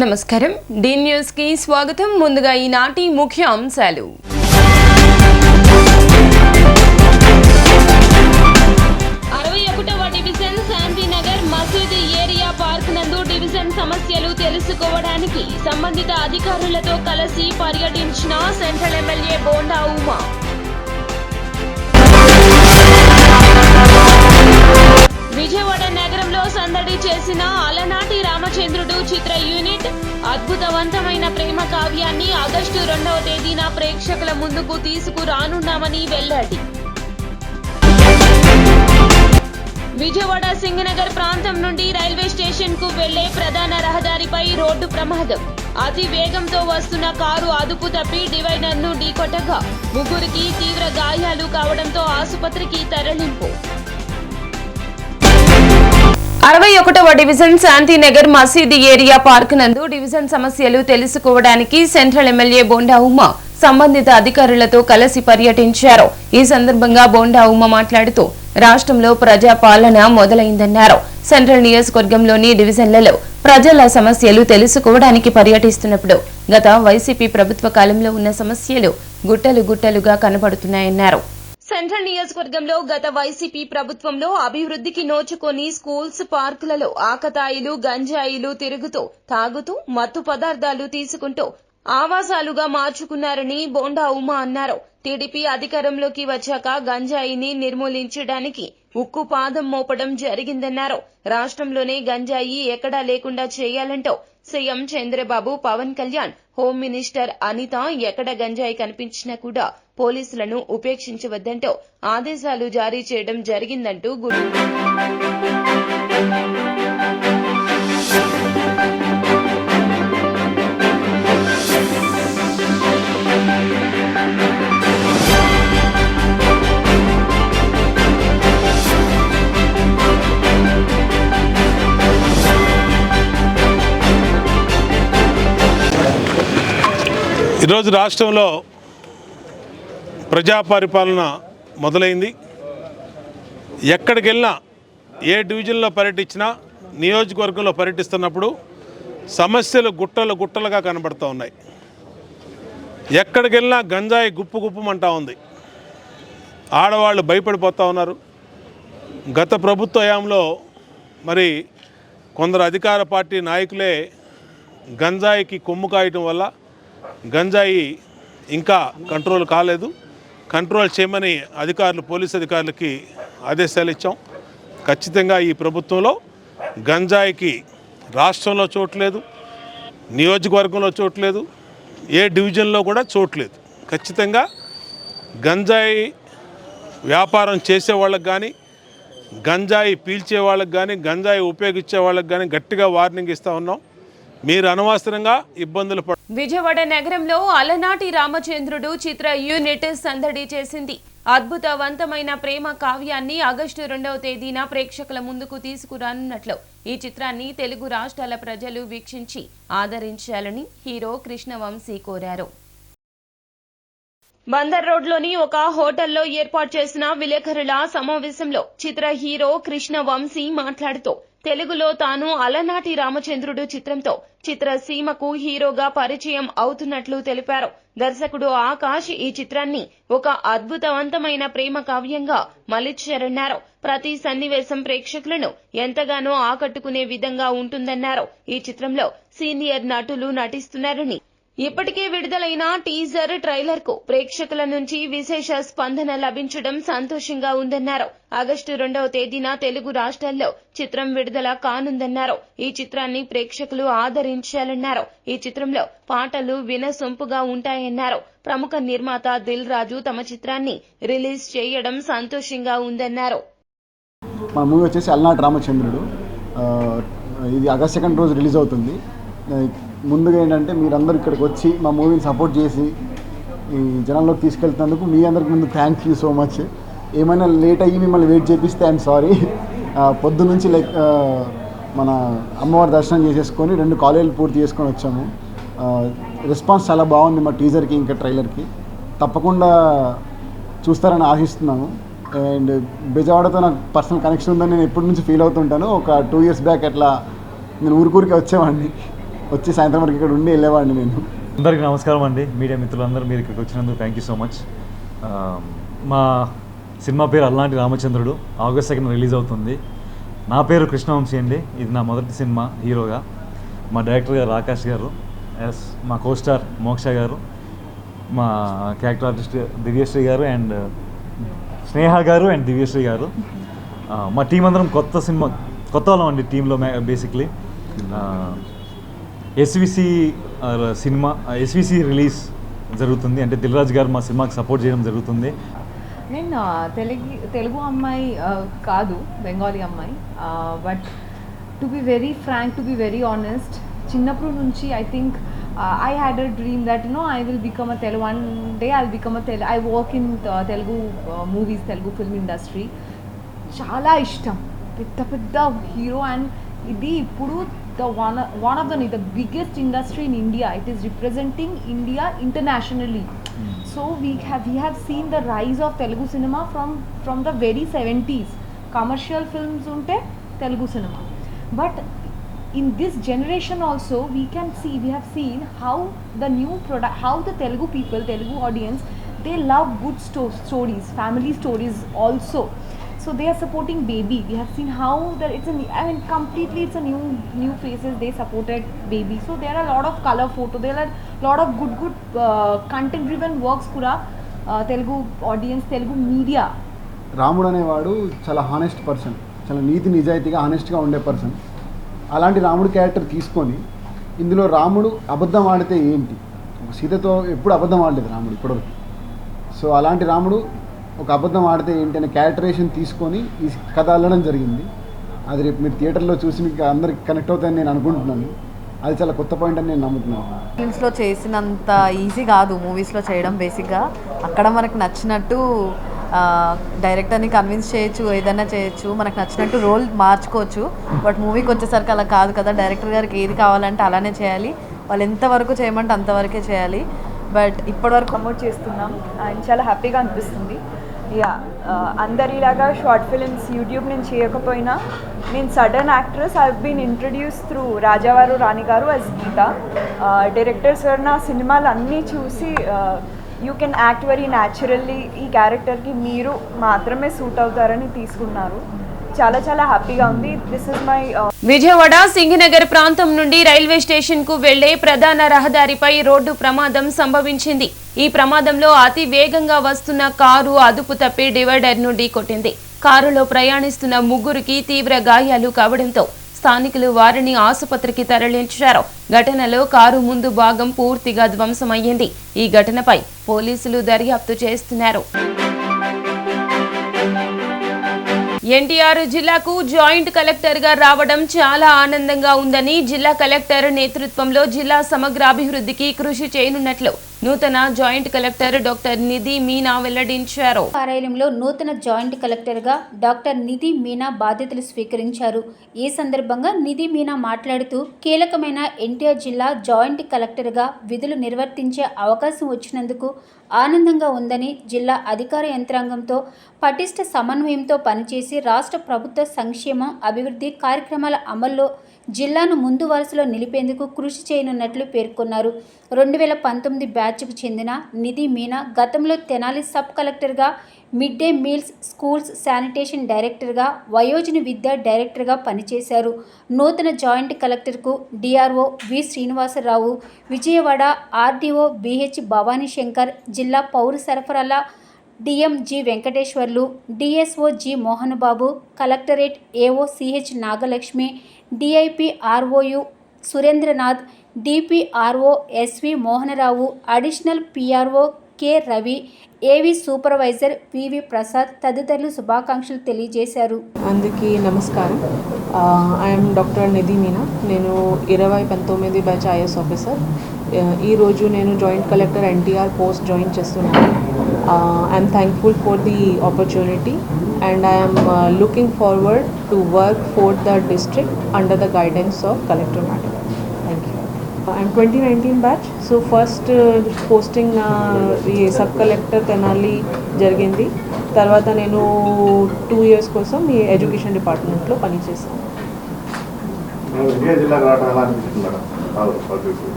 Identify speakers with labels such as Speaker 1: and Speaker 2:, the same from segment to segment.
Speaker 1: నమస్కారం D news కి స్వాగతం. ముందుగా ఈనాటి ముఖ్య అంశాలు.
Speaker 2: డివిజన్ శాంతినగర్ మసీదు ఏరియా పార్క్ నందు డివిజన్ సమస్యలు తెలుసుకోవడానికి సంబంధిత అధికారులతో కలిసి పర్యటించిన సెంట్రల్ ఎమ్మెల్యే బోండా ఉమా. విజయవాడ నగరంలో సందడి చేసిన అలనాటి రామచంద్రుడు చిత్ర యూనిట్ అద్భుతవంతమైన ప్రేమ కావ్యాన్ని ఆగస్టు 2వ తేదీన ప్రేక్షకుల ముందుకు తీసుకురానున్నామని వెల్లడి. విజయవాడ సింగనగర్ ప్రాంతం నుండి రైల్వే స్టేషన్ కు వెళ్లే ప్రధాన రహదారిపై రోడ్డు ప్రమాదం. అతి వేగంతో వస్తున్న కారు అదుపు తప్పి డివైడర్ ను ఢీకొట్టగా ముగ్గురికి తీవ్ర గాయాలు కావడంతో ఆసుపత్రికి తరలింపు.
Speaker 1: 61వ డివిజన్ శాంతినగర్ మసీదు ఏరియా పార్క్ నందు డివిజన్ సమస్యలు తెలుసుకోవడానికి సెంట్రల్ ఎమ్మెల్యే బోండా ఉమా సంబంధిత అధికారులతో కలిసి పర్యటించారు. ఈ సందర్భంగా బోండా ఉమా మాట్లాడుతూ రాష్ట్రంలో ప్రజాపాలన మొదలైందన్నారు. సెంట్రల్ నియోజకవర్గంలోని డివిజన్లలో ప్రజల సమస్యలు తెలుసుకోవడానికి పర్యటిస్తున్నప్పుడు గత వైసీపీ ప్రభుత్వ కాలంలో ఉన్న సమస్యలు గుట్టలు గుట్టలుగా కనబడుతున్నాయన్నారు.
Speaker 2: సెంట్రల్ నియోజకవర్గంలో గత వైసీపీ ప్రభుత్వంలో అభివృద్ధికి నోచుకొని స్కూల్స్, పార్కులలో ఆకతాయిలు, గంజాయిలు తిరుగుతూ తాగుతూ మత్తు పదార్థాలు తీసుకుంటూ ఆవాసాలుగా మార్చుకున్నారని బోండా ఉమా అన్నారు. టీడీపీ అధికారంలోకి వచ్చాక గంజాయిని నిర్మూలించడానికి ఉక్కు పాదం మోపడం జరిగిందన్నారు. రాష్ట్రంలోనే గంజాయి ఎక్కడా లేకుండా చేయాలంటూ CM Chandrababu, Pavan Kalyan, home minister Anitha ఎక్కడ గంజాయి కనిపించినా కూడా పోలీసులను ఉపేక్షించవద్దంటూ ఆదేశాలు జారీ చేయడం జరిగిందంటూ
Speaker 3: ఈరోజు రాష్ట్రంలో ప్రజా పరిపాలన మొదలైంది. ఎక్కడికి వెళ్ళినా, ఏ డివిజన్లో పర్యటించినా, నియోజకవర్గంలో పర్యటిస్తున్నప్పుడు సమస్యలు గుట్టలు గుట్టలుగా కనబడుతూ ఉన్నాయి. ఎక్కడికి వెళ్ళినా గంజాయి గుప్పు గుప్పమంటా ఉంది. ఆడవాళ్ళు భయపడిపోతూ ఉన్నారు. గత ప్రభుత్వ హయాంలో మరి కొందరు అధికార పార్టీ నాయకులే గంజాయికి కొమ్ము కాయటం వల్ల గంజాయి ఇంకా కంట్రోల్ కాలేదు. కంట్రోల్ చేయమని పోలీసు అధికారులకి ఆదేశాలు ఇచ్చాం. ఖచ్చితంగా ఈ ప్రభుత్వంలో గంజాయికి రాష్ట్రంలో చోట్లేదు, నియోజకవర్గంలో చోట్లేదు, ఏ డివిజన్లో కూడా చోట్లేదు. ఖచ్చితంగా గంజాయి వ్యాపారం చేసే వాళ్ళకి కానీ, గంజాయి పీల్చే వాళ్ళకి కానీ, గంజాయి ఉపయోగించే వాళ్ళకి కానీ గట్టిగా వార్నింగ్ ఇస్తూ ఉన్నాం. మీరు అనవసరంగా ఇబ్బందులు
Speaker 1: విజయవాడ నగరంలో అలనాటి రామచంద్రుడు చిత్ర యూనిట్ సందడి చేసింది. అద్భుతవంతమైన ప్రేమ కావ్యాన్ని ఆగస్టు 2వ తేదీన ప్రేక్షకుల ముందుకు తీసుకురానున్నట్లు ఈ చిత్రాన్ని తెలుగు రాష్ట్రాల ప్రజలు వీక్షించి ఆదరించాలని హీరో కృష్ణవంశీ కోరారు.
Speaker 2: బందర్ రోడ్లోని ఒక హోటల్లో ఏర్పాటు చేసిన విలేకరుల సమావేశంలో చిత్ర హీరో కృష్ణవంశీ మాట్లాడుతూ తెలుగులో తాను అలనాటి రామచంద్రుడు చిత్రంతో చిత్రసీమకు హీరోగా పరిచయం అవుతున్నట్లు తెలిపారు. దర్శకుడు ఆకాష్ ఈ చిత్రాన్ని ఒక అద్భుతవంతమైన ప్రేమ కావ్యంగా మలిచారన్నారు. ప్రతి సన్నివేశం ప్రేక్షకులను ఎంతగానో ఆకట్టుకునే విధంగా ఉంటుందన్నారు. ఈ చిత్రంలో సీనియర్ నటులు నటిస్తున్నారని, ఇప్పటికే విడుదలైన టీజర్, ట్రైలర్ కు ప్రేక్షకుల నుంచి విశేష స్పందన లభించడం సంతోషంగా ఉందన్నారు. ఆగస్టు 2వ తేదీన తెలుగు రాష్ట్రాల్లో చిత్రం విడుదల కానుందన్నారు. ఈ చిత్రాన్ని ప్రేక్షకులు ఆదరించాలన్నారు. ఈ చిత్రంలో పాటలు వినసొంపుగా ఉంటాయన్నారు. ప్రముఖ నిర్మాత దిల్ రాజు తమ చిత్రాన్ని రిలీజ్ చేయడం సంతోషంగా ఉందన్నారు.
Speaker 4: మా మూవీ వచ్చేసి అలనాటి రామచంద్రుడు. ఇది ఆగస్ట్ 2 రోజు రిలీజ్ అవుతుంది. ముందుగా ఏంటంటే మీరందరూ ఇక్కడికి వచ్చి మా మూవీని సపోర్ట్ చేసి ఈ జనంలోకి తీసుకెళ్తున్నందుకు మీ అందరికి ముందు థ్యాంక్ యూ సో మచ్. ఏమైనా లేట్ అయ్యి మిమ్మల్ని వెయిట్ చేపిస్తే ఐఎమ్ సారీ. పొద్దు నుంచి మన అమ్మవారి దర్శనం చేసేసుకొని 2 కాలేజీలు పూర్తి చేసుకొని వచ్చాము. రెస్పాన్స్ చాలా బాగుంది మా టీజర్కి ఇంకా ట్రైలర్కి. తప్పకుండా చూస్తారని ఆశిస్తున్నాము. అండ్ బెజవాడతో నాకు పర్సనల్ కనెక్షన్ ఉందని నేను ఎప్పటి నుంచి ఫీల్ అవుతుంటాను. ఒక 2 years బ్యాక్ అట్లా నేను ఊరికూరికి వచ్చేవాడిని. వచ్చి సాయంత్రం వరకు ఇక్కడ ఉండి వెళ్ళేవాడిని నేను.
Speaker 5: అందరికీ నమస్కారం అండి. మీడియా మిత్రులందరూ మీరు ఇక్కడికి వచ్చినందుకు థ్యాంక్ యూ సో మచ్. మా సినిమా పేరు అలనాటి రామచంద్రుడు. ఆగస్ట్ 2న రిలీజ్ అవుతుంది. నా పేరు కృష్ణవంశీ అండి. ఇది నా మొదటి సినిమా హీరోగా. మా డైరెక్టర్ గారు ఆకాష్ గారు, ఎస్ మా కోస్టార్ మోక్ష గారు, మా క్యారెక్టర్ ఆర్టిస్ట్ దివ్యశ్రీ గారు అండ్ స్నేహ గారు అండ్ దివ్యశ్రీ గారు. మా టీం అందరం కొత్త వాళ్ళం అండి టీంలో. బేసిక్లీ ఎస్విసి రిలీజ్ జరుగుతుంది. అంటే దిల్ రాజు గారు మా సినిమాకి సపోర్ట్ చేయడం జరుగుతుంది.
Speaker 6: నేను తెలుగు అమ్మాయి కాదు, బెంగాలీ అమ్మాయి. But to be very frank, to be very honest, చిన్నప్పటి నుంచి I think I had a dream that I will become a Telugu. One day I'll become a Telugu. I work in Telugu movies, Telugu film industry. చాలా ఇష్టం పెద్ద hero. And ఇది ఇప్పుడు one of the biggest industry in India. It is representing India internationally. So we have seen the rise of Telugu cinema from the very 70s. Commercial films unte Telugu cinema. But in this generation also we have seen how the new product, how the Telugu people, Telugu audience, they love good stories, family stories also. So they are supporting Baby. We have seen how that completely it's a new faces. They supported Baby. So there are a lot of color photo, there are a lot of good content driven works kuda Telugu audience, Telugu media.
Speaker 4: రాముడు అనేవాడు చాలా honest person, చాలా నీతి నిజాయితీగా హానెస్ట్గా ఉండే person. అలాంటి రాముడు character తీసుకొని ఇందులో రాముడు అబద్ధం ఆడితే ఏంటి, సీతతో ఎప్పుడు అబద్ధం ఆడలేదు రాముడు ఇప్పటివరకు. సో అలాంటి రాముడు ఒక అబద్ధం ఆడితే ఏంటి అనే క్యారెక్టరేషన్ తీసుకొని ఈ కథ అల్లడం జరిగింది. అది రేపు మీరు థియేటర్లో చూసి మీకు అందరికి కనెక్ట్ అవుతాయని నేను అనుకుంటున్నాను. అది చాలా కొత్త పాయింట్ అని నేను నమ్ముతున్నాను.
Speaker 6: ఫిల్మ్స్లో చేసినంత ఈజీ కాదు మూవీస్లో చేయడం. బేసిక్గా అక్కడ మనకు నచ్చినట్టు డైరెక్టర్ని కన్విన్స్ చేయొచ్చు, ఏదైనా చేయొచ్చు, మనకు నచ్చినట్టు రోల్ మార్చుకోవచ్చు. బట్ మూవీకి వచ్చేసరికి అలా కాదు కదా. డైరెక్టర్ గారికి ఏది కావాలంటే అలానే చేయాలి, వాళ్ళు ఎంతవరకు చేయమంటే అంతవరకే చేయాలి. బట్ ఇప్పటివరకు
Speaker 7: ప్రమోట్ చేస్తున్నాం అండ్ చాలా హ్యాపీగా అనిపిస్తుంది. అందరిలాగా షార్ట్ ఫిలిమ్స్ యూట్యూబ్ నేను చేయకపోయినా నేను sudden actress I been introduce through Rajavaru Rani గారు యాజ్ గీత. డైరెక్టర్ సార్ నా సినిమాలు అన్నీ చూసి you can act very naturally, ఈ క్యారెక్టర్కి మీరు మాత్రమే సూట్ అవుతారని తీసుకున్నారు. చాలా హ్యాపీగా ఉంది. This is my
Speaker 1: Vijayawada Singh Nagar ప్రాంతం నుండి రైల్వే స్టేషన్ కు వెళ్లే ప్రధాన రహదారిపై రోడ్డు ప్రమాదం సంభవించింది. ఈ ప్రమాదంలో అతి వేగంగా వస్తున్న కారు అదుపు తప్పి డివైడర్ ను ఢీకొట్టింది. కారులో ప్రయాణిస్తున్న ముగ్గురికి తీవ్ర గాయాలు కావడంతో స్థానికులు వారిని ఆసుపత్రికి తరలించారు. ఘటనలో కారు ముందు భాగం పూర్తిగా ధ్వంసమయ్యింది. ఈ ఘటనపై పోలీసులు దర్యాప్తు చేస్తున్నారు. ఎన్టీఆర్ జిల్లాకు జాయింట్ కలెక్టర్ గా రావడం చాలా ఆనందంగా ఉందని జిల్లా కలెక్టర్ నేతృత్వంలో జిల్లా సమగ్రాభివృద్ధికి కృషి చేయనున్నట్లు నూతన joint collector doctor Nidhi Meena వెల్లడించారు.
Speaker 8: కార్యాలయంలో నూతన జాయింట్ కలెక్టర్గా డాక్టర్ నిధి మీనా బాధ్యతలు స్వీకరించారు. ఈ సందర్భంగా నిధి మీనా మాట్లాడుతూ కీలకమైన ఎన్టీఆర్ జిల్లా జాయింట్ కలెక్టర్గా విధులు నిర్వర్తించే అవకాశం వచ్చినందుకు ఆనందంగా ఉందని, జిల్లా అధికార యంత్రాంగంతో పటిష్ట సమన్వయంతో పనిచేసి రాష్ట్ర ప్రభుత్వ సంక్షేమం, అభివృద్ధి కార్యక్రమాల అమల్లో జిల్లాను ముందు వరుసలో నిలిపేందుకు కృషి చేయనున్నట్లు పేర్కొన్నారు. 2019 బ్యాచ్కు చెందిన నిధి మీనా గతంలో తెనాలి సబ్ కలెక్టర్గా, mid day meals, schools sanitation డైరెక్టర్గా, వయోజన విద్య డైరెక్టర్గా పనిచేశారు. నూతన జాయింట్ కలెక్టర్కు DRO V Srinivasarao, Vijayawada RDO BH Bhavani Shankar, జిల్లా పౌర సరఫరాల DM G Venkateswarlu, DSO G Mohanbabu, collectorate AO CH Nagalakshmi, DIP ROU Surendranath, DPRO SV Mohanarao, additional PRO K Ravi, AV supervisor VV Prasad తదితరులు శుభాకాంక్షలు తెలియజేశారు.
Speaker 9: అందరికీ నమస్కారం. I'm doctor Nidhi Meena. నేను 2019 బ్యాచ్ ఐఎస్ ఆఫీసర్. ఈరోజు నేను joint collector NTR post join చేస్తున్నాను. I'm thankful for the opportunity and I am looking forward to work for the district under the guidance of Collector Madam. Thank you. I am 2019 batch. So first posting sub collector Tenali jarigindi. Tarvata nenu 2 years kosam ee education department lo pani chesaను.
Speaker 10: NTR జిల్లాకు రావడం ఎలా అనిపిస్తుంది madam?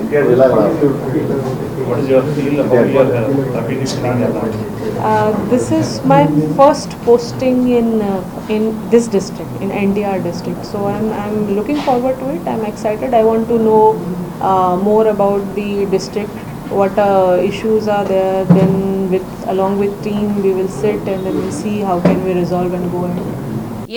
Speaker 10: NTR జిల్లాకు
Speaker 9: This is my first posting in this district, in NTR district. So I'm looking forward to it. I'm excited. I want to know more about the district. What issues are there? Then along with team, we will sit and then we'll see how can we resolve and go ahead.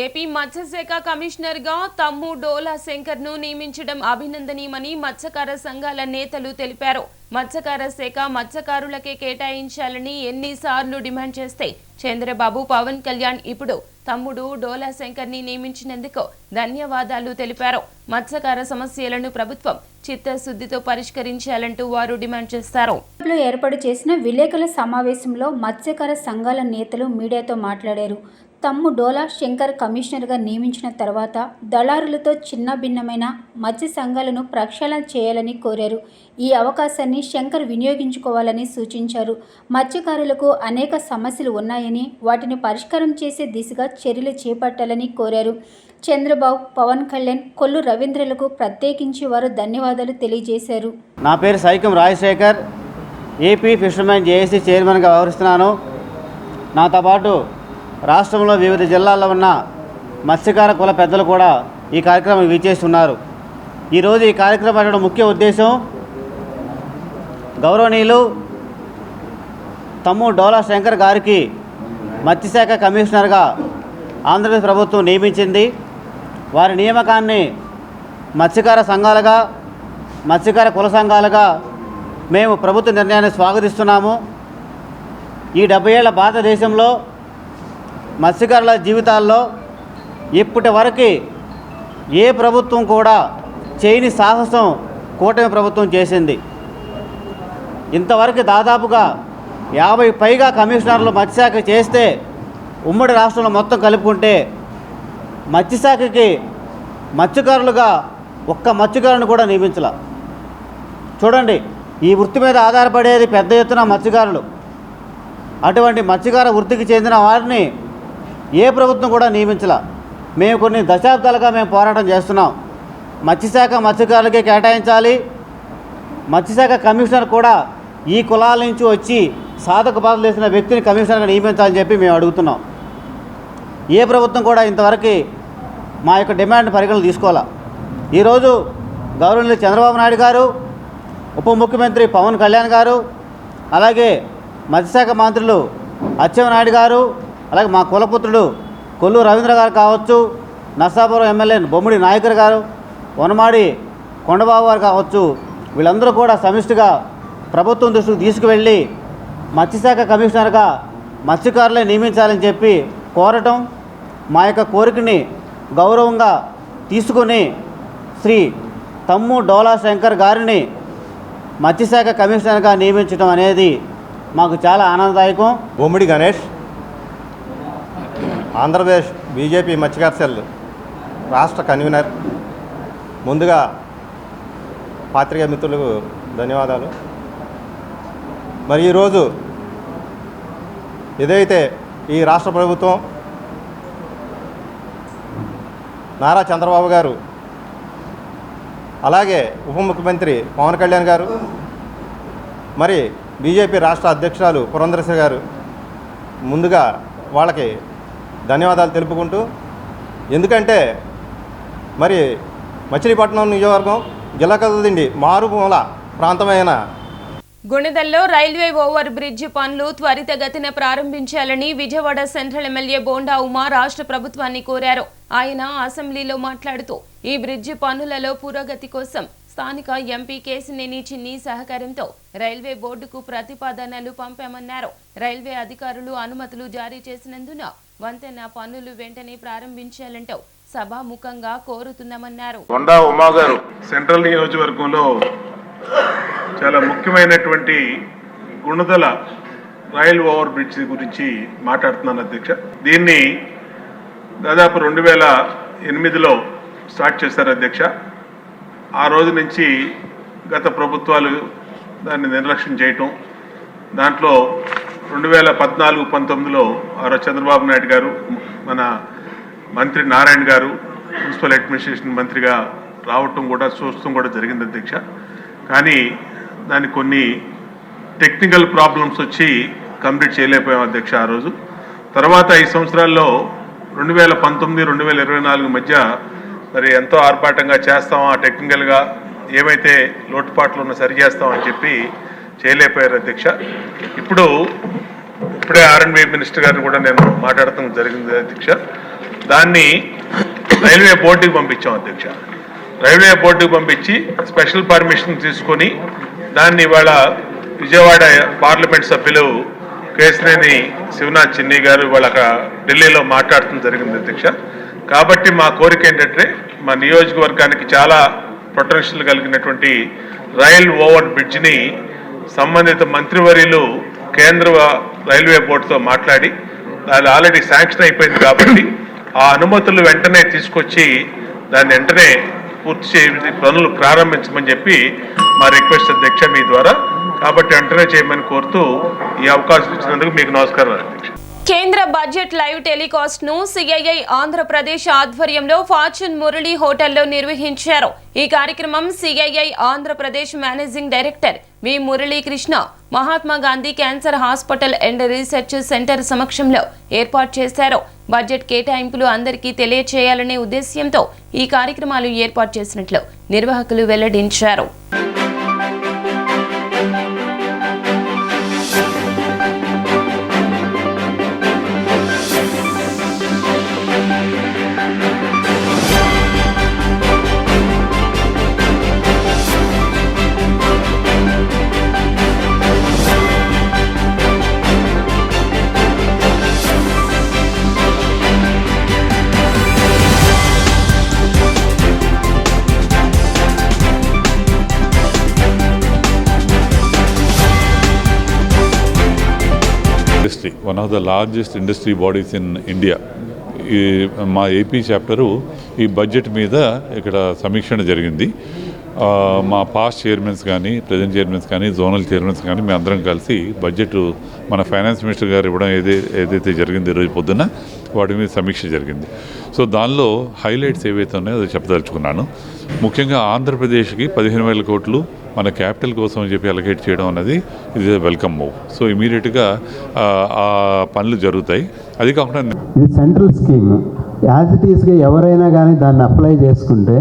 Speaker 2: AP మత్స్యశాఖ commissioner గా తమ్ము డోలా శంకర్ ను నియమించడం అభినందనీయమని మత్స్యకార సంఘాల నేతలు తెలిపారు. మత్స్యకార శాఖ మత్స్యకారులకే కేటాయించాలని ఎన్నిసార్లు డిమాండ్ చేస్తే చంద్రబాబు, పవన్ కళ్యాణ్ ఇప్పుడు తమ్ముడు డోలా శంకర్ ని నియమించినందుకు ధన్యవాదాలు తెలిపారు. మత్స్యకార సమస్యలను ప్రభుత్వం చిత్తశుద్ధితో పరిష్కరించాలంటూ వారు డిమాండ్ చేశారు.
Speaker 8: ఏర్పాటు చేసిన విలేకరుల సమావేశంలో మత్స్యకార సంఘాల నేతలు మీడియాతో మాట్లాడారు. తమ్ము డోలా శంకర్ కమిషనర్గా నియమించిన తర్వాత దళారులతో చిన్న భిన్నమైన మత్స్య సంఘాలను ప్రక్షాళన చేయాలని కోరారు. ఈ అవకాశాన్ని శంకర్ వినియోగించుకోవాలని సూచించారు. మత్స్యకారులకు అనేక సమస్యలు ఉన్నాయని వాటిని పరిష్కారం చేసే దిశగా చర్యలు చేపట్టాలని కోరారు. చంద్రబాబు, పవన్ కళ్యాణ్, కొల్లు రవీంద్రలకు ప్రత్యేకించి వారు ధన్యవాదాలు తెలియజేశారు.
Speaker 11: నా పేరు Saikam Rajasekhar, AP fishermen JAC చైర్మన్గా వ్యవహరిస్తున్నాను. నాతో పాటు రాష్ట్రంలో వివిధ జిల్లాల్లో ఉన్న మత్స్యకార కుల పెద్దలు కూడా ఈ కార్యక్రమం వీచేస్తున్నారు. ఈరోజు ఈ కార్యక్రమం ముఖ్య ఉద్దేశం గౌరవనీయులు తమ్ము డోలా శంకర్ గారికి మత్స్యశాఖ కమిషనర్గా ఆంధ్రప్రదేశ్ ప్రభుత్వం నియమించింది. వారి నియామకాన్ని మత్స్యకార సంఘాలుగా, మత్స్యకార కుల సంఘాలుగా మేము ప్రభుత్వ నిర్ణయాన్ని స్వాగతిస్తున్నాము. ఈ 70 ఏళ్ల భారతదేశంలో మత్స్యకారుల జీవితాల్లో ఇప్పటి వరకు ఏ ప్రభుత్వం కూడా చేయని సాహసం కూటమి ప్రభుత్వం చేసింది. ఇంతవరకు దాదాపుగా 50 పైగా కమిషనర్లు మత్స్యశాఖ చేస్తే ఉమ్మడి రాష్ట్రంలో మొత్తం కలుపుకుంటే మత్స్యశాఖకి మత్స్యకారులుగా ఒక్క మత్స్యకారుని కూడా నియమించాల. చూడండి, ఈ వృత్తి మీద ఆధారపడేది పెద్ద ఎత్తున మత్స్యకారులు. అటువంటి మత్స్యకార వృత్తికి చెందిన వారిని ఏ ప్రభుత్వం కూడా నియమించాల. మేము కొన్ని దశాబ్దాలుగా మేము పోరాటం చేస్తున్నాం. మత్స్యశాఖ మత్స్యకారులకే కేటాయించాలి. మత్స్యశాఖ కమిషనర్ కూడా ఈ కులాల నుంచి వచ్చి సాధక బాధలు వేసిన వ్యక్తిని కమిషనర్గా నియమించాలని చెప్పి మేము అడుగుతున్నాం. ఏ ప్రభుత్వం కూడా ఇంతవరకు మా యొక్క డిమాండ్ పరిగణలు తీసుకోవాలా. ఈరోజు గౌరవనీయులు చంద్రబాబు నాయుడు గారు, ఉప ముఖ్యమంత్రి పవన్ కళ్యాణ్ గారు, అలాగే మత్స్యశాఖ మంత్రులు అచ్చెన్నాయుడు గారు, అలాగే మా కులపుత్రుడు కొల్లు రవీంద్ర గారు కావచ్చు, నర్సాపురం ఎమ్మెల్యే బొమ్మిడి నాయకర్ గారు, వనమాడి కొండబాబు గారు కావచ్చు, వీళ్ళందరూ కూడా సమిష్టిగా ప్రభుత్వం దృష్టికి తీసుకువెళ్ళి మత్స్యశాఖ కమిషనర్గా మత్స్యకారులే నియమించాలని చెప్పి కోరటం, మా యొక్క కోరికని గౌరవంగా తీసుకుని శ్రీ తమ్ము డోలా శంకర్ గారిని మత్స్యశాఖ కమిషనర్గా నియమించడం అనేది మాకు చాలా ఆనందదాయకం.
Speaker 10: బొమ్మిడి గణేష్, ఆంధ్రప్రదేశ్ బీజేపీ మత్స్యకార సెల్ రాష్ట్ర కన్వీనర్. ముందుగా పాత్రికేయ మిత్రులకు ధన్యవాదాలు. మరి ఈరోజు ఏదైతే ఈ రాష్ట్ర ప్రభుత్వం నారా చంద్రబాబు గారు, అలాగే ఉప ముఖ్యమంత్రి పవన్ కళ్యాణ్ గారు, మరి బీజేపీ రాష్ట్ర అధ్యక్షురాలు పురంధరేశ్వరి గారు, ముందుగా వాళ్ళకి ధన్యవాదాలు తెలుపుకుంటూ, ఎందుకంటే మరి మచిలీపట్నం నియోజకవర్గం గిలకదిండి మారుమూల ప్రాంతమైన
Speaker 2: గుణదల్లో రైల్వే ఓవర్ బ్రిడ్జ్ పనులు త్వరితగతిన ప్రారంభించాలని విజయవాడ సెంట్రల్ ఎమ్మెల్యే బోండా ఉమా రాష్ట్ర ప్రభుత్వాన్ని కోరారు. ఆయన అసెంబ్లీలో మాట్లాడుతూ ఈ బ్రిడ్జి పనులలో పురోగతి కోసం స్థానిక ఎంపీ కేశినేని చిన్ని సహకారంతో రైల్వే బోర్డుకు ప్రతిపాదనలు పంపామన్నారు. రైల్వే అధికారులు అనుమతులు జారీ చేసినందున వంతెన పనులు వెంటనే ప్రారంభించాలంటూ సభాముఖంగా కోరుతున్నామన్నారు.
Speaker 3: బోండా ఉమా గారు సెంట్రల్ నియోజకవర్గంలో చాలా ముఖ్యమైనటువంటి గుణదల రైల్ ఓవర్ బ్రిడ్జ్ గురించి మాట్లాడుతున్నాను అధ్యక్ష. దీన్ని దాదాపు 2008లో స్టార్ట్ చేశారు అధ్యక్ష. ఆ రోజు నుంచి గత ప్రభుత్వాలు దాన్ని నిర్లక్ష్యం చేయటం, దాంట్లో 2014-19లో చంద్రబాబు నాయుడు గారు, మన మంత్రి నారాయణ గారు, మున్సిపల్ అడ్మినిస్ట్రేషన్ మంత్రిగా రావటం కూడా చూడటం కూడా జరిగింది అధ్యక్ష. కానీ దానికి కొన్ని టెక్నికల్ ప్రాబ్లమ్స్ వచ్చి కంప్లీట్ చేయలేకపోయాం అధ్యక్ష ఆ రోజు. తర్వాత 5 సంవత్సరాల్లో 2019-2024 మధ్య మరి ఎంతో ఆర్భాటంగా చేస్తామా, టెక్నికల్గా ఏమైతే లోటుపాట్లు ఉన్నా సరి చేస్తామని చెప్పి చేయలేకపోయారు అధ్యక్ష. ఇప్పుడే R&B మినిస్టర్ గారిని కూడా నేను మాట్లాడటం జరిగింది అధ్యక్ష. దాన్ని రైల్వే బోర్డుకి పంపించాం అధ్యక్ష. రైల్వే బోర్డుకి పంపించి స్పెషల్ పర్మిషన్ తీసుకొని దాన్ని ఇవాళ విజయవాడ పార్లమెంట్ సభ్యులు కేశినేని శివనాథ్ చిన్ని గారు ఇవాళ ఢిల్లీలో మాట్లాడటం జరిగింది అధ్యక్ష. కాబట్టి మా కోరిక ఏంటంటే మా నియోజకవర్గానికి చాలా పొటెన్షియల్ కలిగినటువంటి రైల్ ఓవర్ బ్రిడ్జ్ని సంబంధిత మంత్రివర్యులు కేంద్ర రైల్వే బోర్డుతో మాట్లాడి అది ఆల్రెడీ శాంక్షన్ అయిపోయింది కాబట్టి ఆ అనుమతులు వెంటనే తీసుకొచ్చి దాన్ని వెంటనే పూర్తి చేయ పనులు ప్రారంభించమని చెప్పి మా రిక్వెస్ట్ అధ్యక్ష మీ ద్వారా. కాబట్టి వెంటనే చేయమని కోరుతూ ఈ అవకాశం ఇచ్చినందుకు మీకు నమస్కారం అధ్యక్ష.
Speaker 2: కేంద్ర బడ్జెట్ లైవ్ టెలికాస్ట్ ను సిఐఐ ఆంధ్రప్రదేశ్ ఆధ్వర్యంలో ఫార్చ్యూన్ మురళి హోటల్లో నిర్వహించారు. ఈ కార్యక్రమం CII Andhra Pradesh managing director V Muralikrishna Mahatma Gandhi cancer hospital and research centre సమక్షంలో ఏర్పాటు చేశారు. బడ్జెట్ కేటాయింపులు అందరికీ తెలియచేయాలనే ఉద్దేశ్యంతో ఈ కార్యక్రమాలు ఏర్పాటు చేసినట్లు నిర్వాహకులు వెల్లడించారు.
Speaker 12: One of the largest industry bodies in India. మా ఏపీ చాప్టరు ఈ బడ్జెట్ మీద ఇక్కడ సమీక్షణ జరిగింది. మా పాస్ట్ చైర్మన్స్ కానీ, ప్రజెంట్ చైర్మన్స్ కానీ, జోనల్ చైర్మన్స్ కానీ మేము అందరం కలిసి బడ్జెట్ మన ఫైనాన్స్ మినిస్టర్ గారు ఇవ్వడం ఏదైతే జరిగింది ఈరోజు పొద్దున్న వాటి మీద సమీక్ష జరిగింది. సో దానిలో హైలైట్స్ ఏవైతే ఉన్నాయో అది చెప్పదలుచుకున్నాను. ముఖ్యంగా ఆంధ్రప్రదేశ్కి 15,000 కోట్లు మన క్యాపిటల్ కోసం అని చెప్పి అలొకేట్ చేయడం అన్నది ఇది వెల్కమ్ మూవ్. సో ఇమీడియట్గా ఆ పనులు జరుగుతాయి. అది కాకుండా
Speaker 13: ఇది సెంట్రల్ స్కీమ్ యాజ్ ఇట్ ఈస్గా ఎవరైనా కానీ దాన్ని అప్లై చేసుకుంటే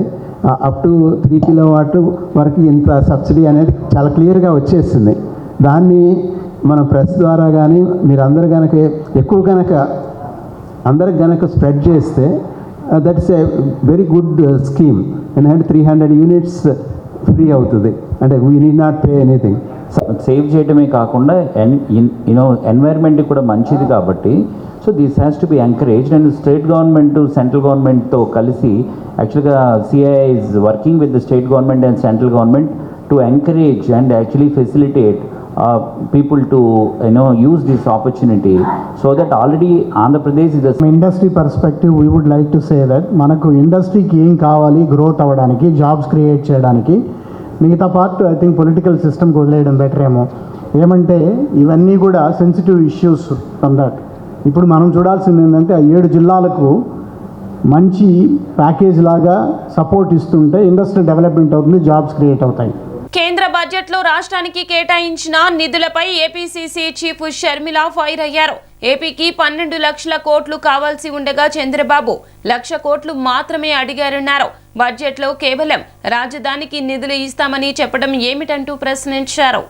Speaker 13: అప్ టు 3 కిలోవాట్ వరకు ఇంత సబ్సిడీ అనేది చాలా క్లియర్గా వచ్చేసింది. దాన్ని మన ప్రెస్ ద్వారా కానీ మీరందరూ కనుక ఎక్కువ కనుక అందరికి కనుక స్ప్రెడ్ చేస్తే that's a very good scheme. ఎందుకంటే 300 యూనిట్స్ ఫ్రీ అవుతుంది, అంటే we need not pay anything.
Speaker 14: Save చేయడమే కాకుండా ఎన్వైర్న్మెంట్కి కూడా మంచిది కాబట్టి so this has to be encouraged. And state government central గవర్నమెంట్తో కలిసి యాక్చువల్గా CII is working with the state government and central government to encourage and actually facilitate people to use this opportunity so that already Andhra Pradesh is
Speaker 13: from industry perspective we would like to say that manaku industry ki em kavali growth avvadaniki jobs create cheyadaniki migitha part I think political system ku vadiledam better emo ఏమంటే ఇవన్నీ కూడా sensitive issues from that. ఇప్పుడు మనం చూడాల్సింది ఏంటంటే ఆ 7 జిల్లాలకు మంచి ప్యాకేజ్ లాగా సపోర్ట్ ఇస్తుంటే ఇండస్ట్రియల్ డెవలప్మెంట్ అవుతుంది, జాబ్స్ క్రియేట్ అవుతాయి.
Speaker 2: కేంద్ర బడ్జెట్ లో రాష్ట్రానికి కేటాయించిన నిధులపై ఏపీసీసీ చీఫ్ షర్మిల ఫైర్ అయ్యారు. ఏపీకి 12 లక్షల కోట్లు కావాల్సి ఉండగా చంద్రబాబు 1,00,000 కోట్లు మాత్రమే అడిగారన్నారు. బడ్జెట్ లో కేవలం రాజధానికి నిధులు ఇస్తామని చెప్పడం ఏమిటంటూ ప్రశ్నించారు.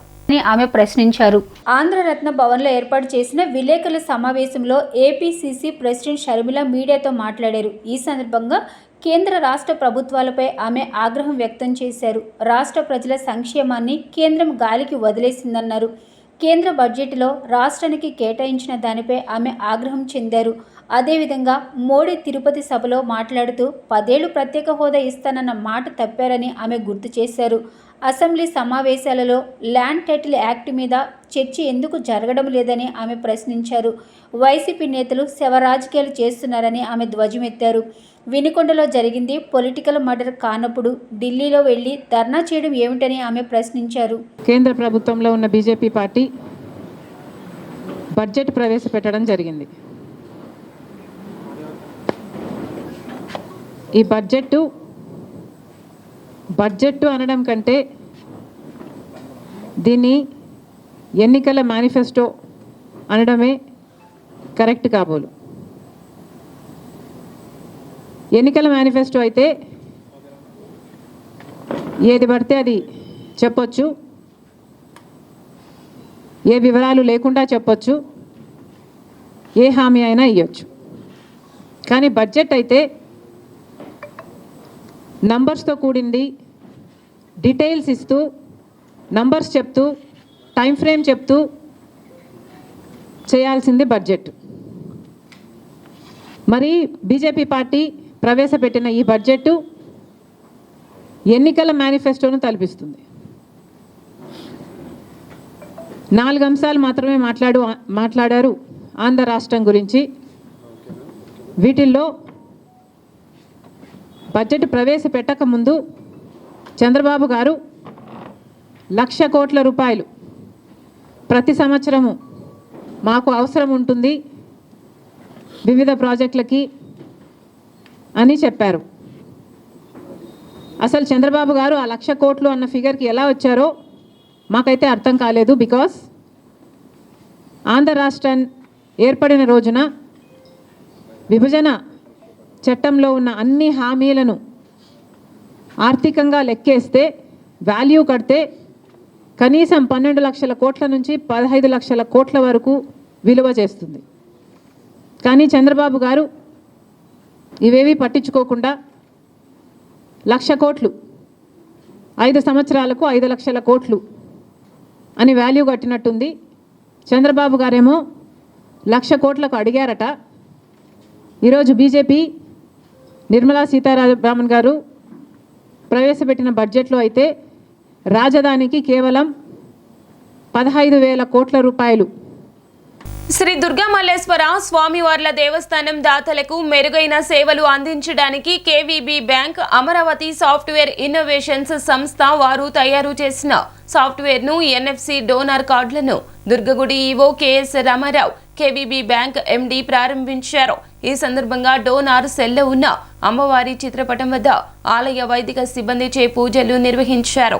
Speaker 8: ఆమె ప్రశ్నించారు. ఆంధ్రరత్న భవన్లో ఏర్పాటు చేసిన విలేకరుల సమావేశంలో ఏపీసీసీ ప్రెసిడెంట్ షర్మిల మీడియాతో మాట్లాడారు. ఈ సందర్భంగా కేంద్ర రాష్ట్ర ప్రభుత్వాలపై ఆమె ఆగ్రహం వ్యక్తం చేశారు. రాష్ట్ర ప్రజల సంక్షేమాన్ని కేంద్రం గాలికి వదిలేసిందన్నారు. కేంద్ర బడ్జెట్లో రాష్ట్రానికి కేటాయించిన దానిపై ఆమె ఆగ్రహం చెందారు. అదేవిధంగా మోడీ తిరుపతి సభలో మాట్లాడుతూ 10 ఏళ్లు ప్రత్యేక హోదా ఇస్తానన్న మాట తప్పారని ఆమె గుర్తు చేశారు. అసెంబ్లీ సమావేశాలలో ల్యాండ్ టైటిల్ యాక్ట్ మీద చర్చ ఎందుకు జరగడం లేదని ఆమె ప్రశ్నించారు. వైసీపీ నేతలు శవరాజకీయాలు చేస్తున్నారని ఆమె ధ్వజమెత్తారు. వినుకొండలో జరిగింది పొలిటికల్ మర్డర్ కానప్పుడు ఢిల్లీలో వెళ్లి ధర్నా చేయడం ఏమిటని ఆమె ప్రశ్నించారు.
Speaker 9: కేంద్ర ప్రభుత్వంలో ఉన్న బీజేపీ పార్టీ బడ్జెట్ ప్రవేశపెట్టడం జరిగింది.
Speaker 15: ఈ బడ్జెట్ అనడం కంటే దీన్ని ఎన్నికల మేనిఫెస్టో అనడమే కరెక్ట్ కాబోలు. ఎన్నికల మేనిఫెస్టో అయితే ఏది పడితే అది చెప్పొచ్చు, ఏ వివరాలు లేకుండా చెప్పొచ్చు, ఏ హామీ అయినా ఇవ్వచ్చు. కానీ బడ్జెట్ అయితే నంబర్స్తో కూడింది, డీటెయిల్స్ ఇస్తూ, నంబర్స్ చెప్తూ, టైం ఫ్రేమ్ చెప్తూ చేయాల్సింది బడ్జెట్. మరి బీజేపీ పార్టీ ప్రవేశపెట్టిన ఈ బడ్జెట్ ఎన్నికల మేనిఫెస్టోను తలపిస్తుంది. 4 అంశాలు మాత్రమే మాట్లాడారు ఆంధ్ర రాష్ట్రం గురించి. వీటిల్లో బడ్జెట్ ప్రవేశపెట్టక ముందు చంద్రబాబు గారు 1,00,000 కోట్ల రూపాయలు ప్రతి సంవత్సరము మాకు అవసరం ఉంటుంది వివిధ ప్రాజెక్టులకి అని చెప్పారు. అసలు చంద్రబాబు గారు ఆ 1,00,000 కోట్లు అన్న ఫిగర్కి ఎలా వచ్చారో మాకైతే అర్థం కాలేదు. బికాస్ ఆంధ్ర రాష్ట్రం ఏర్పడిన రోజున విభజన చట్టంలో ఉన్న అన్ని హామీలను ఆర్థికంగా లెక్కేస్తే, వాల్యూ కడితే కనీసం 12 లక్షల కోట్ల నుంచి 15 లక్షల కోట్ల వరకు విలువ చేస్తుంది. కానీ చంద్రబాబు గారు ఇవేవి పట్టించుకోకుండా 1,00,000 కోట్లు 5 సంవత్సరాలకు 5 లక్షల కోట్లు అని వాల్యూ కట్టినట్టుంది. చంద్రబాబు గారేమో 1,00,000 కోట్లకు అడిగారట. ఈరోజు బీజేపీ నిర్మలా సీతారామన్ గారు ప్రవేశపెట్టిన బడ్జెట్లో అయితే రాజధానికి కేవలం 15,000 కోట్ల రూపాయలు.
Speaker 2: శ్రీ దుర్గా మల్లేశ్వర స్వామివార్ల దేవస్థానం దాతలకు మెరుగైన సేవలు అందించడానికి KVB bank Amaravati software innovations సంస్థ వారు తయారు చేసిన సాఫ్ట్వేర్ను ఎన్ఎఫ్సి డోనర్ కార్డులను దుర్గగుడి EO KS Ramarao KVB bank MD ప్రారంభించారు. ఈ సందర్భంగా డోనార్ సెల్లో ఉన్న అమ్మవారి చిత్రపటం వద్ద ఆలయ వైదిక సిబ్బందిచే పూజలు నిర్వహించారు.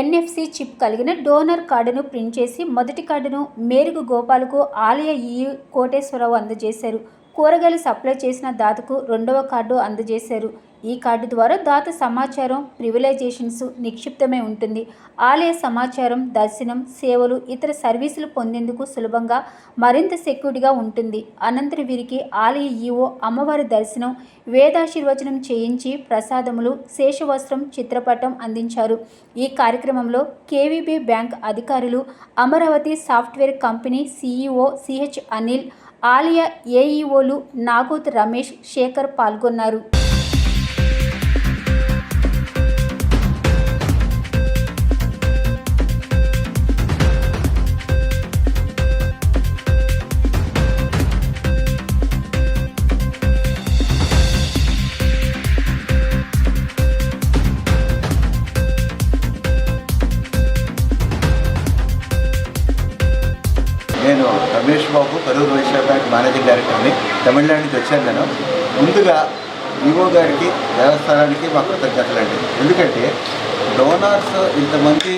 Speaker 8: ఎన్ఎఫ్సి చిప్ కలిగిన డోనర్ కార్డును ప్రింట్ చేసి మొదటి కార్డును మేరుగు గోపాలకు ఆలయ ఈ కోటేశ్వరరావు అందజేశారు. కూరగాయలు సప్లై చేసిన దాతకు 2వ కార్డు అందజేశారు. ఈ కార్డు ద్వారా దాత సమాచారం, ప్రివిలైజేషన్స్ నిక్షిప్తమై ఉంటుంది. ఆలయ సమాచారం, దర్శనం, సేవలు, ఇతర సర్వీసులు పొందేందుకు సులభంగా, మరింత సెక్యూర్డ్గా ఉంటుంది. అనంతరం వీరికి ఆలయ ఈవో అమ్మవారి దర్శనం, వేదాశీర్వచనం చేయించి ప్రసాదములు, శేషవస్త్రం, చిత్రపటం అందించారు. ఈ కార్యక్రమంలో కేవీబీ బ్యాంక్ అధికారులు, Amaravati software company CEO CH Anil, ఆలయ ఏఈఓలు నాగోత్ రమేష్, శేఖర్ పాల్గొన్నారు.
Speaker 16: నేను రమేష్ బాబు, కరూర్ వైశ్య బ్యాంక్ మేనేజింగ్ డైరెక్టర్ని. తమిళనాడు నుంచి వచ్చాను. నేను ముందుగా ఈవో గారికి, దేవస్థానానికి మా కృతజ్ఞతలండి. ఎందుకంటే డోనార్స్ ఇంతమంది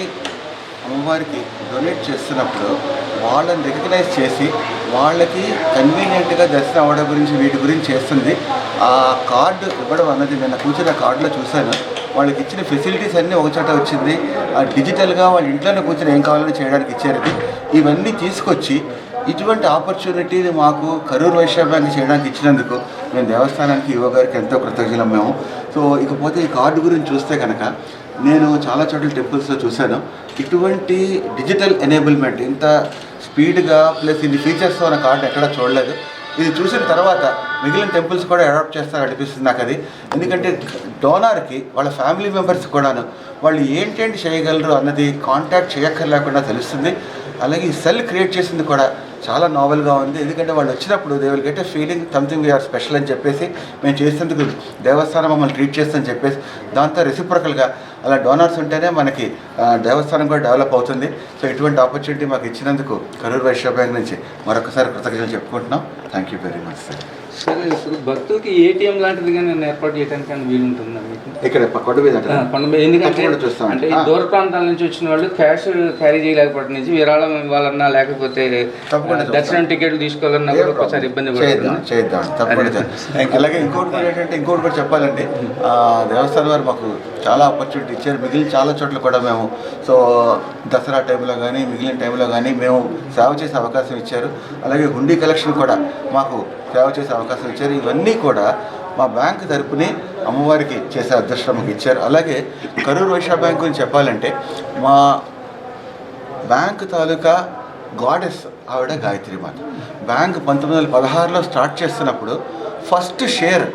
Speaker 16: అమ్మవారికి డొనేట్ చేస్తున్నప్పుడు వాళ్ళని రికగ్నైజ్ చేసి వాళ్ళకి కన్వీనియంట్గా దర్శనం అవ్వడం గురించి, వీటి గురించి చేస్తుంది. ఆ కార్డు ఇవ్వడం అన్నది నేను కూర్చున్న కార్డులో చూశాను. వాళ్ళకి ఇచ్చిన ఫెసిలిటీస్ అన్నీ ఒకచోట వచ్చింది. డిజిటల్గా వాళ్ళ ఇంట్లోనే కూర్చొని ఏం కావాలని చేయడానికి ఇచ్చారు. ఇవన్నీ తీసుకొచ్చి ఇటువంటి ఆపర్చునిటీని మాకు కరూర్ వైశ్య బ్యాంక్ చేయడానికి ఇచ్చినందుకు నేను దేవస్థానానికి ఈవో గారికి ఎంతో కృతజ్ఞులం మేము. సో ఇకపోతే ఈ కార్డు గురించి చూస్తే కనుక నేను చాలా చోట్ల టెంపుల్స్లో చూశాను. ఇటువంటి డిజిటల్ ఎనేబుల్మెంట్ ఇంత స్పీడ్గా ప్లస్ ఇన్ని ఫీచర్స్తో ఉన్న కార్డు ఎక్కడా చూడలేదు. ఇది చూసిన తర్వాత మిగిలిన టెంపుల్స్ కూడా అడాప్ట్ చేస్తారు అనిపిస్తుంది నాకు అది. ఎందుకంటే డోనార్కి వాళ్ళ ఫ్యామిలీ మెంబర్స్ కూడాను వాళ్ళు ఏంటేంటి చేయగలరు అన్నది కాంటాక్ట్ చేయక్కర్లేకుండా తెలుస్తుంది. అలాగే ఈ సెల్ క్రియేట్ చేసింది కూడా చాలా నావెల్గా ఉంది. ఎందుకంటే వాళ్ళు వచ్చినప్పుడు they will get a feeling something we are special అని చెప్పేసి, మేము చేసేందుకు దేవస్థానం మమ్మల్ని ట్రీట్ చేస్తుందని చెప్పేసి, దాంతో రెసిప్రకల్గా అలా డోనర్స్ ఉంటేనే మనకి దేవస్థానం కూడా డెవలప్ అవుతుంది. సో ఇటువంటి ఆపర్చునిటీ మాకు ఇచ్చినందుకు కరూర్ వైశ్య బ్యాంక్ నుంచి మరొకసారి కృతజ్ఞతలు చెప్పుకుంటున్నాం. Thank you very much sir.
Speaker 17: సరే ఇప్పుడు భక్తులకి ఏటీఎం లాంటిది కానీ ఏర్పాటు చేయడానికి అని వీలు ఉంటుందా మీకు?
Speaker 16: ఇక్కడ కొండ మీద
Speaker 17: ఎందుకంటే అంటే ఈ దూర ప్రాంతాల నుంచి వచ్చిన వాళ్ళు క్యాష్ క్యారీ చేయలేకపోవడం నుంచి విరాళం ఇవ్వాలన్నా లేకపోతే దర్శనం టికెట్లు తీసుకోవాలన్నా కూడా ఒకసారి ఇబ్బంది
Speaker 16: చేద్దాం తప్పకుండా. అలాగే ఇంకోటి కూడా చెప్పాలండి, దేవస్థానం వారు మాకు చాలా ఆపర్చునిటీ ఇచ్చారు. మిగిలిన చాలా చోట్ల కూడా మేము దసరా టైంలో కానీ మిగిలిన టైంలో కానీ మేము సేవ చేసే అవకాశం ఇచ్చారు. అలాగే హుండీ కలెక్షన్ కూడా మాకు సేవ చేసే అవకాశం ఇచ్చారు. ఇవన్నీ కూడా మా బ్యాంక్ తరపునే అమ్మవారికి చేసే అదృష్టం ఇచ్చారు. అలాగే కరూర్ వైశ్య బ్యాంక్ గురించి చెప్పాలంటే మా బ్యాంక్ తాలూకా గాడెస్ ఆవిడ గాయత్రి మాత. బ్యాంక్ 1916లో స్టార్ట్ చేస్తున్నప్పుడు ఫస్ట్ షేర్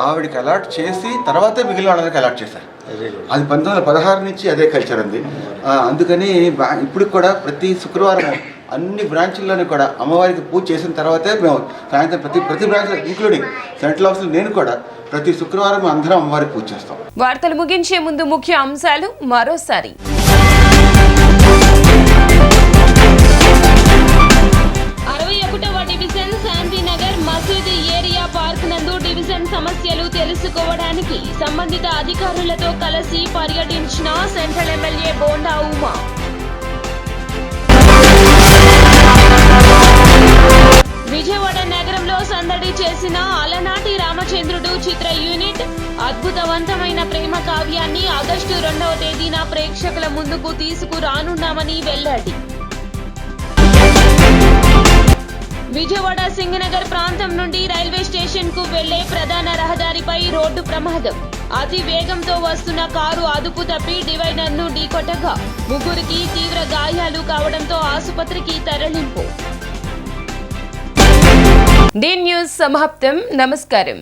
Speaker 16: ఆవిడకి అలాట్ చేసి తర్వాతే మిగిలిన వాళ్ళకి అలాట్ చేశారు. అది 1916 నుంచి అదే కల్చర్ ఉంది. అందుకని ఇప్పుడు కూడా ప్రతి శుక్రవారం అన్ని బ్రాంచుల్లోనూ కూడా అమ్మవారికి పూజ చేసిన తర్వాతే మేము సాయంత్రం ప్రతి బ్రాంచ్లో ఇంక్లూడింగ్ సెంట్రల్ ఆఫీస్లో నేను కూడా ప్రతి శుక్రవారం అందరం అమ్మవారికి పూజ చేస్తాం.
Speaker 1: వార్తలు ముగించే ముందు ముఖ్య అంశాలు మరోసారి.
Speaker 2: 61వ డివిజన్ శాంతినగర్ మసీదు ఏరియా పార్క్ నందు డివిజన్ సమస్యలు తెలుసుకోవడానికి సంబంధిత అధికారులతో కలిసి పర్యటించిన సెంట్రల్ ఎమ్మెల్యే బోండా ఉమా. విజయవాడ నగరంలో సందడి చేసిన అలనాటి రామచంద్రుడు చిత్ర యూనిట్ అద్భుతవంతమైన ప్రేమ కావ్యాన్ని ఆగస్టు 2వ తేదీన ప్రేక్షకుల ముందుకు తీసుకురానున్నామని వెల్లడి. విజయవాడ సింగనగర్ ప్రాంతం నుండి రైల్వే స్టేషన్ కు వెళ్లే ప్రధాన రహదారిపై రోడ్డు ప్రమాదం. అతి వేగంతో వస్తున్న కారు అదుపు తప్పి డివైడర్ ను ఢీకొట్టగా 3కి తీవ్ర గాయాలు కావడంతో ఆసుపత్రికి తరలింపు.
Speaker 1: డి న్యూస్ సమాప్తం. నమస్కారం.